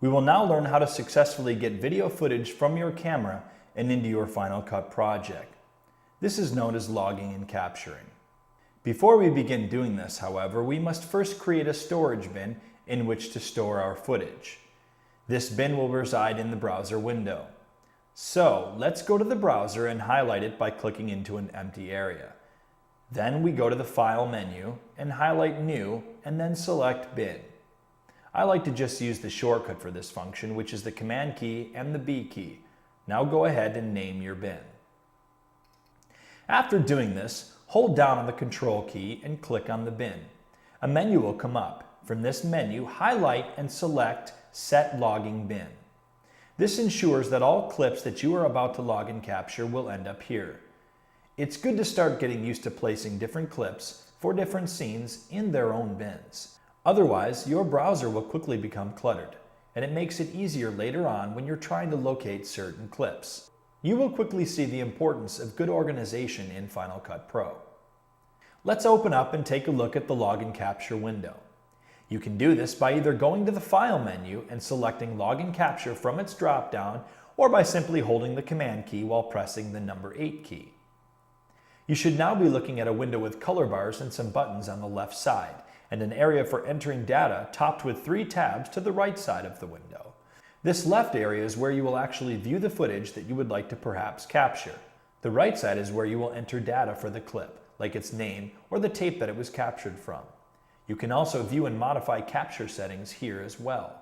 We will now learn how to successfully get video footage from your camera and into your Final Cut project. This is known as logging and capturing. Before we begin doing this, however, we must first create a storage bin in which to store our footage. This bin will reside in the browser window. So let's go to the browser and highlight it by clicking into an empty area. Then we go to the File menu and highlight New and then select Bin. I like to just use the shortcut for this function, which is the Command key and the B key. Now go ahead and name your bin. After doing this, hold down on the Control key and click on the bin. A menu will come up. From this menu, highlight and select Set Logging Bin. This ensures that all clips that you are about to log and capture will end up here. It's good to start getting used to placing different clips for different scenes in their own bins. Otherwise, your browser will quickly become cluttered, and it makes it easier later on when you're trying to locate certain clips. You will quickly see the importance of good organization in Final Cut Pro. Let's open up and take a look at the Log and Capture window. You can do this by either going to the File menu and selecting Log and Capture from its drop-down, or by simply holding the Command key while pressing the number 8 key. You should now be looking at a window with color bars and some buttons on the left side, and an area for entering data topped with 3 tabs to the right side of the window. This left area is where you will actually view the footage that you would like to perhaps capture. The right side is where you will enter data for the clip, like its name or the tape that it was captured from. You can also view and modify capture settings here as well.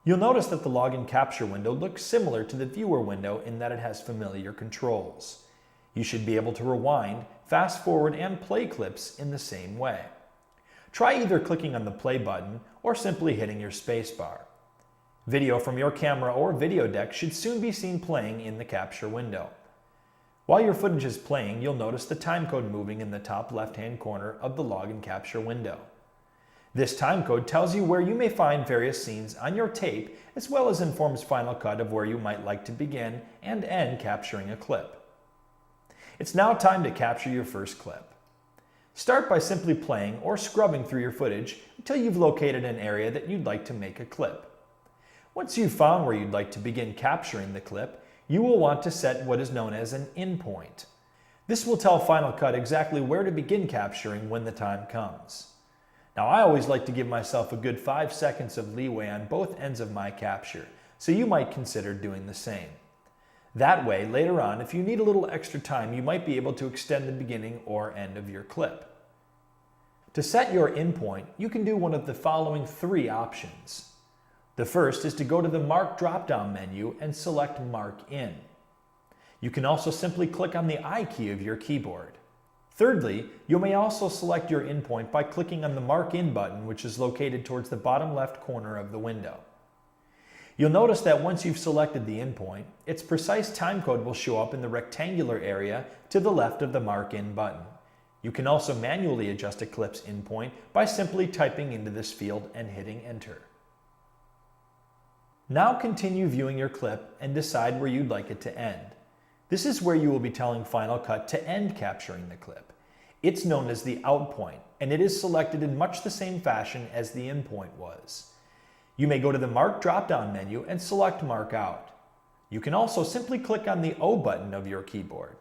You'll notice that the Log and Capture window looks similar to the Viewer window in that it has familiar controls. You should be able to rewind, fast forward, and play clips in the same way. Try either clicking on the play button or simply hitting your spacebar. Video from your camera or video deck should soon be seen playing in the capture window. While your footage is playing, you'll notice the timecode moving in the top left-hand corner of the Log and Capture window. This timecode tells you where you may find various scenes on your tape, as well as informs Final Cut of where you might like to begin and end capturing a clip. It's now time to capture your first clip. Start by simply playing or scrubbing through your footage until you've located an area that you'd like to make a clip. Once you've found where you'd like to begin capturing the clip, you will want to set what is known as an endpoint. This will tell Final Cut exactly where to begin capturing when the time comes. Now, I always like to give myself a good 5 seconds of leeway on both ends of my capture, so you might consider doing the same. That way, later on, if you need a little extra time, you might be able to extend the beginning or end of your clip. To set your endpoint, you can do one of the following 3 options. The first is to go to the Mark drop-down menu and select Mark In. You can also simply click on the I key of your keyboard. Thirdly, you may also select your endpoint by clicking on the Mark In button, which is located towards the bottom left corner of the window. You'll notice that once you've selected the endpoint, its precise timecode will show up in the rectangular area to the left of the Mark In button. You can also manually adjust a clip's endpoint by simply typing into this field and hitting Enter. Now continue viewing your clip and decide where you'd like it to end. This is where you will be telling Final Cut to end capturing the clip. It's known as the out point, and it is selected in much the same fashion as the endpoint was. You may go to the Mark drop-down menu and select Mark Out. You can also simply click on the O button of your keyboard.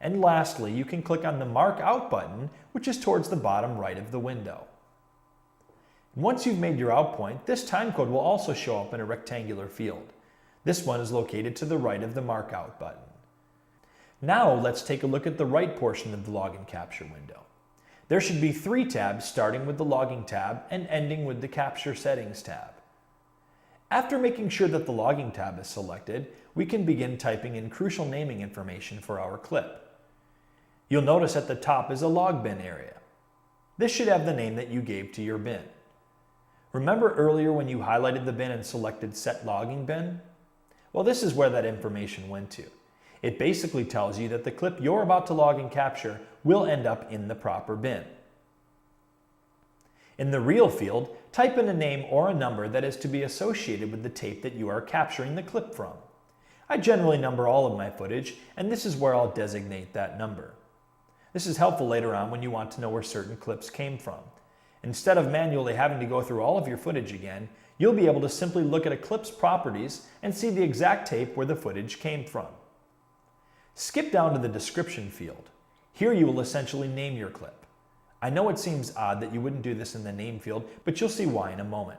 And lastly, you can click on the Mark Out button, which is towards the bottom right of the window. Once you've made your out point, this timecode will also show up in a rectangular field. This one is located to the right of the Mark Out button. Now let's take a look at the right portion of the Log and Capture window. There should be 3 tabs, starting with the Logging tab and ending with the Capture Settings tab. After making sure that the Logging tab is selected, we can begin typing in crucial naming information for our clip. You'll notice at the top is a log bin area. This should have the name that you gave to your bin. Remember earlier when you highlighted the bin and selected Set Logging Bin? Well, this is where that information went to. It basically tells you that the clip you're about to log and capture will end up in the proper bin. In the Reel field, type in a name or a number that is to be associated with the tape that you are capturing the clip from. I generally number all of my footage, and this is where I'll designate that number. This is helpful later on when you want to know where certain clips came from. Instead of manually having to go through all of your footage again, you'll be able to simply look at a clip's properties and see the exact tape where the footage came from. Skip down to the description field. Here you will essentially name your clip. I know it seems odd that you wouldn't do this in the name field, but you'll see why in a moment.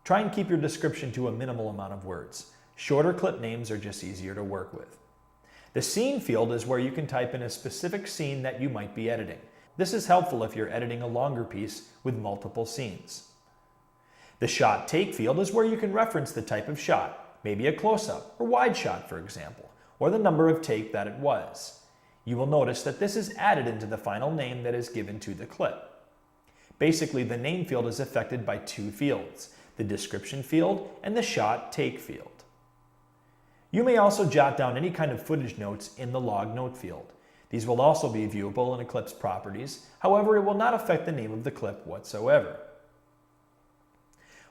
Try and keep your description to a minimal amount of words. Shorter clip names are just easier to work with. The scene field is where you can type in a specific scene that you might be editing. This is helpful if you're editing a longer piece with multiple scenes. The shot take field is where you can reference the type of shot, maybe a close-up or wide shot for example, or the number of take that it was. You will notice that this is added into the final name that is given to the clip. Basically, the name field is affected by two fields, the description field and the shot take field. You may also jot down any kind of footage notes in the log note field. These will also be viewable in a clip's properties, however, it will not affect the name of the clip whatsoever.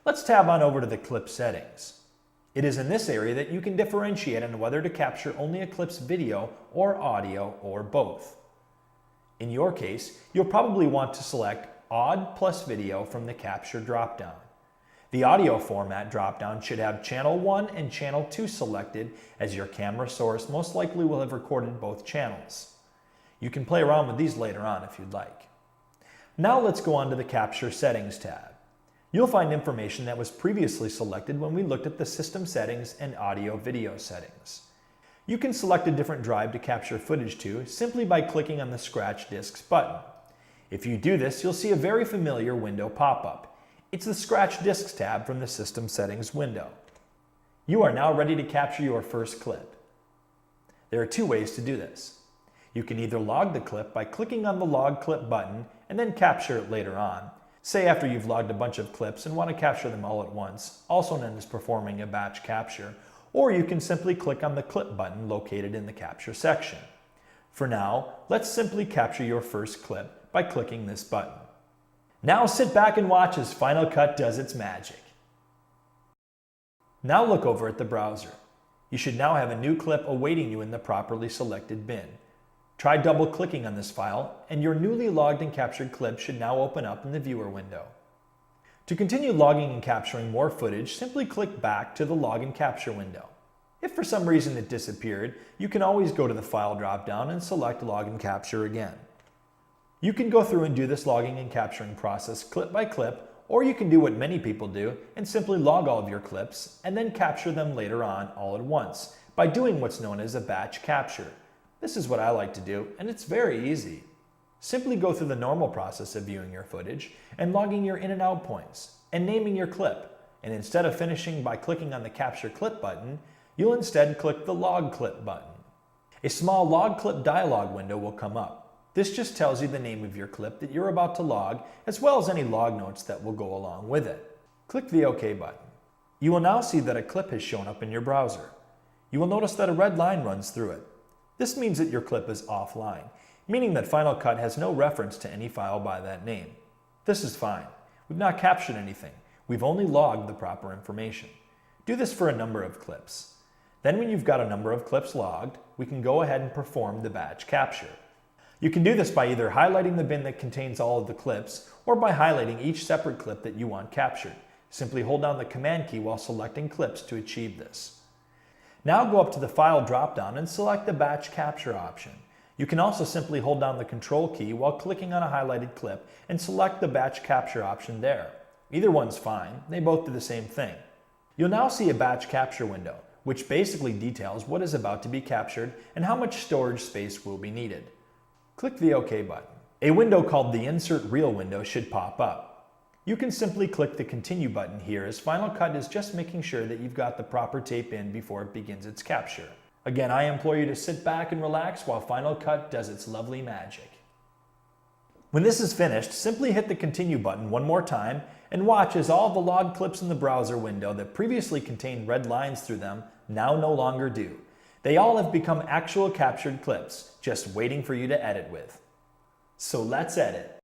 Let's tab on over to the clip settings. It is in this area that you can differentiate on whether to capture only a clip's video or audio or both. In your case, you'll probably want to select Aud plus Video from the Capture dropdown. The audio format dropdown should have Channel 1 and Channel 2 selected, as your camera source most likely will have recorded both channels. You can play around with these later on if you'd like. Now let's go on to the Capture Settings tab. You'll find information that was previously selected when we looked at the system settings and audio-video settings. You can select a different drive to capture footage to simply by clicking on the Scratch Disks button. If you do this, you'll see a very familiar window pop up. It's the Scratch Disks tab from the System Settings window. You are now ready to capture your first clip. There are two ways to do this. You can either log the clip by clicking on the Log Clip button and then capture it later on, say after you've logged a bunch of clips and want to capture them all at once, also known as performing a batch capture, or you can simply click on the Clip button located in the Capture section. For now, let's simply capture your first clip by clicking this button. Now sit back and watch as Final Cut does its magic. Now look over at the browser. You should now have a new clip awaiting you in the properly selected bin. Try double-clicking on this file, and your newly logged and captured clip should now open up in the viewer window. To continue logging and capturing more footage, simply click back to the Log and Capture window. If for some reason it disappeared, you can always go to the File drop-down and select Log and Capture again. You can go through and do this logging and capturing process clip by clip, or you can do what many people do and simply log all of your clips and then capture them later on all at once by doing what's known as a batch capture. This is what I like to do, and it's very easy. Simply go through the normal process of viewing your footage and logging your in and out points and naming your clip. And instead of finishing by clicking on the Capture Clip button, you'll instead click the Log Clip button. A small Log Clip dialog window will come up. This just tells you the name of your clip that you're about to log, as well as any log notes that will go along with it. Click the OK button. You will now see that a clip has shown up in your browser. You will notice that a red line runs through it. This means that your clip is offline, meaning that Final Cut has no reference to any file by that name. This is fine. We've not captured anything. We've only logged the proper information. Do this for a number of clips. Then when you've got a number of clips logged, we can go ahead and perform the batch capture. You can do this by either highlighting the bin that contains all of the clips or by highlighting each separate clip that you want captured. Simply hold down the Command key while selecting clips to achieve this. Now go up to the File drop-down and select the Batch Capture option. You can also simply hold down the Control key while clicking on a highlighted clip and select the Batch Capture option there. Either one's fine, they both do the same thing. You'll now see a Batch Capture window, which basically details what is about to be captured and how much storage space will be needed. Click the OK button. A window called the Insert Reel window should pop up. You can simply click the Continue button here, as Final Cut is just making sure that you've got the proper tape in before it begins its capture. Again, I implore you to sit back and relax while Final Cut does its lovely magic. When this is finished, simply hit the Continue button one more time and watch as all the logged clips in the browser window that previously contained red lines through them now no longer do. They all have become actual captured clips, just waiting for you to edit with. So let's edit.